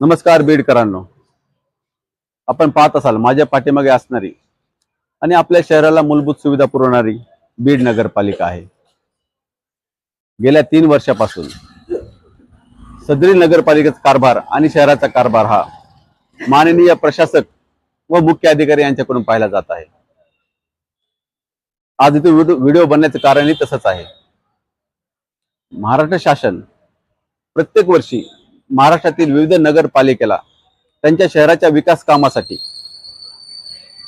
नमस्कार बीडकरांनो, आपण पाहत असाल माझ्या पाठीमागे असणारी आणि आपल्या शहराला मूलभूत सुविधा पुरवणारी बीड नगरपालिका आहे। गेल्या 3 वर्षापासून सदरी नगरपालिकेचा कारभार आणि शहराचा कारभार हा माननीय प्रशासक व मुख्य अधिकारी यांच्याकडून पाहिला जात आहे। आज इथे व्हिडिओ बनण्याचं कारणही तसंच आहे। महाराष्ट्र शासन प्रत्येक वर्षी महाराष्ट्रातील विविध नगरपालिकेला त्यांच्या शहराच्या विकास कामासाठी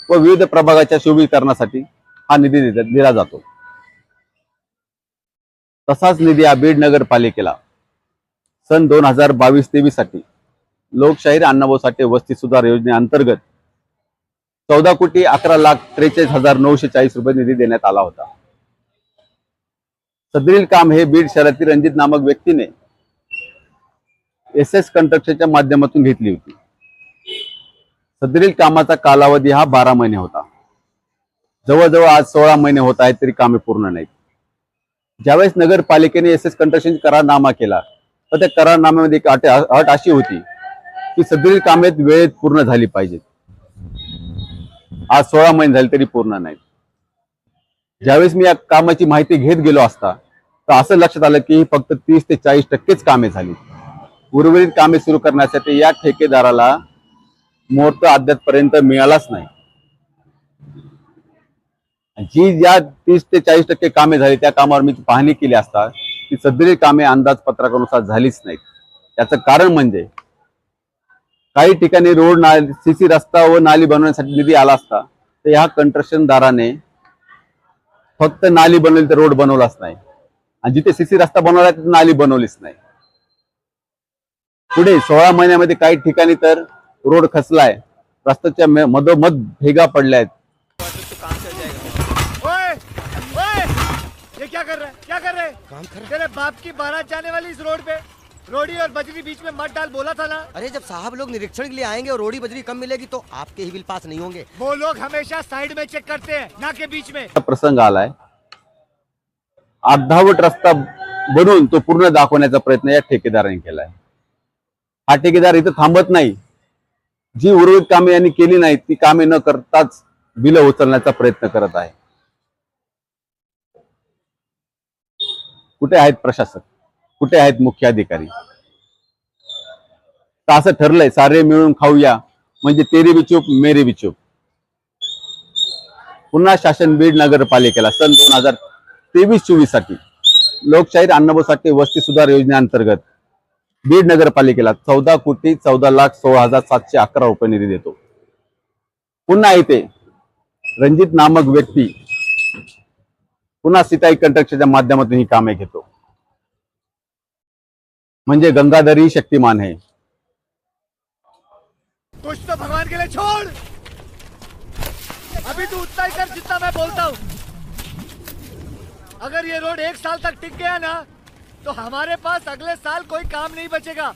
व विविध प्रभागाच्या शोभीकरणासाठी हा निधी दिला जातो। तसाच निधी या बीड नगरपालिकेला सन 2022-23 साठी लोकशाहीर अण्णाभाऊ साठे वस्ती सुधार योजनेअंतर्गत 14,11,43,940 रुपये निधी देण्यात आला होता। सदरील काम हे बीड शहरातील रणजित नामक व्यक्तीने एसएस कंस्ट्रक्शनच्या माध्यमातून घेतली होती। सदरील कामाचा कालावधी हा 12 महिने होता। जवळजवळ आज 16 महिने होत आहेत तरी कामे पूर्ण नाहीत। ज्यावेळेस नगरपालिकेने एसएस कंस्ट्रक्शन करारनामा केला तर त्या करारनाम्यामध्ये एक अट अशी होती की सदरील कामे वेळेत पूर्ण झाली पाहिजेत। आज 16 महिने झाले तरी पूर्ण नाहीत। ज्यावेळेस मी या कामाची माहिती घेत गेलो असता तर असं लक्षात आलं की फक्त 30 ते 40% कामे झाली। उर्वरित कामे सुरू करण्यासाठी या ठेकेदाराला मुहूर्त अद्यापपर्यंत मिळालाच नाही। ज्या 30 ते 40% कामे झाली त्या कामावर मी पाहणी केली असता ती सदरील कामे अंदाजपत्रकानुसार झालीच नाहीत। याचं कारण म्हणजे काही ठिकाणी रोड नाली सीसी रस्ता व नाली बनवण्यासाठी निधी आला असता तर ह्या कंस्ट्रक्शनदाराने फक्त नाली बनवली तर रोड बनवलाच नाही आणि जिथे सीसी रस्ता बनवला तिथे नाली बनवलीच नाही। पुढे 16 महिन्यामध्ये काही ठिकाणी तर रोड खचलाय, रस्त्याच्या मधोमध भेगा पडल्या आहेत। ये क्या कर रहा है? क्या कर रहे हैं? काम कर रहे हैं। तेरे बाप की बारात जाने वाली इस रोड पे रोडी और बजरी बीच में मत डाल बोला था ना। अरे जब साहब लोग निरीक्षण के लिए आएंगे और रोडी बजरी कम मिलेगी तो आपके ही बिल पास नहीं होंगे। वो लोग हमेशा साइड में चेक करते हैं ना के बीच में। प्रसंग आलाय, अर्धावट रस्ता बनवून तो पूर्ण दाखवण्याचा प्रयत्न या ठेकेदाराने केलाय। हा ठेकेदार इथं थांबत नाही, जी उर्वरित कामे यांनी केली नाहीत ती कामे न करताच बिल उचलण्याचा प्रयत्न करत आहे। कुठे आहेत प्रशासक, कुठे आहेत मुख्य अधिकारी? तर असं ठरलंय सारे मिळून खाऊया म्हणजे तेरी भी चूप मेरी भी चूप। पुन्हा शासन बीड नगरपालिकेला सन 2023-24 साठी लोकशाहीर अण्णाभाऊ साठे वस्ती सुधार योजनेअंतर्गत बीड नगरपालिकेला 14,14,16,711 रुपये निधी देतो। पुन्हा इथे रणजित नामक व्यक्ती पुन्हा सीताई कंस्ट्रक्शनच्या माध्यमातून ही कामे घेतो। म्हणजे गंगाधर ही शक्तिमान है। कुछ तो भगवान के लिए छोड़। अभी तू उतना ही कर जितना मैं बोलता हूँ। अगर ये रोड 1 साल तक टिक गया ना तो हमारे पास अगले साल कोई काम नहीं बचेगा।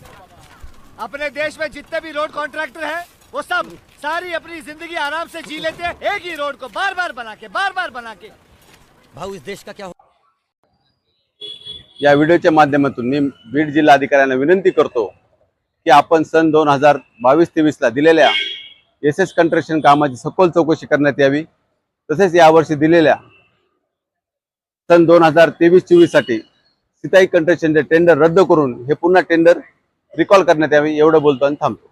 अपने देश में जितने भी रोड कॉन्ट्रैक्टर हैं वो सब सारी अपनी जिंदगी आराम से जी लेते हैं एक ही रोड को बार बार बना के। भाऊ इस देश का क्या हो? या व्हिडिओच्या माध्यमातून मी बीड जिल्हाधिकाऱ्यांना विनंती करतो की आपण सन 2022-23 ला दिलेल्या एसएस कंस्ट्रक्शन कामाची सखोल चौकशी करण्यात यावी। तसेच यावर्षी दिलेल्या सन 2023-24 साठी सीताई कंस्ट्रक्शनचे टेंडर रद्द करून हे पुन्हा टेंडर रिकॉल करण्यात यावे। एवढं बोलतो आणि थांबतो।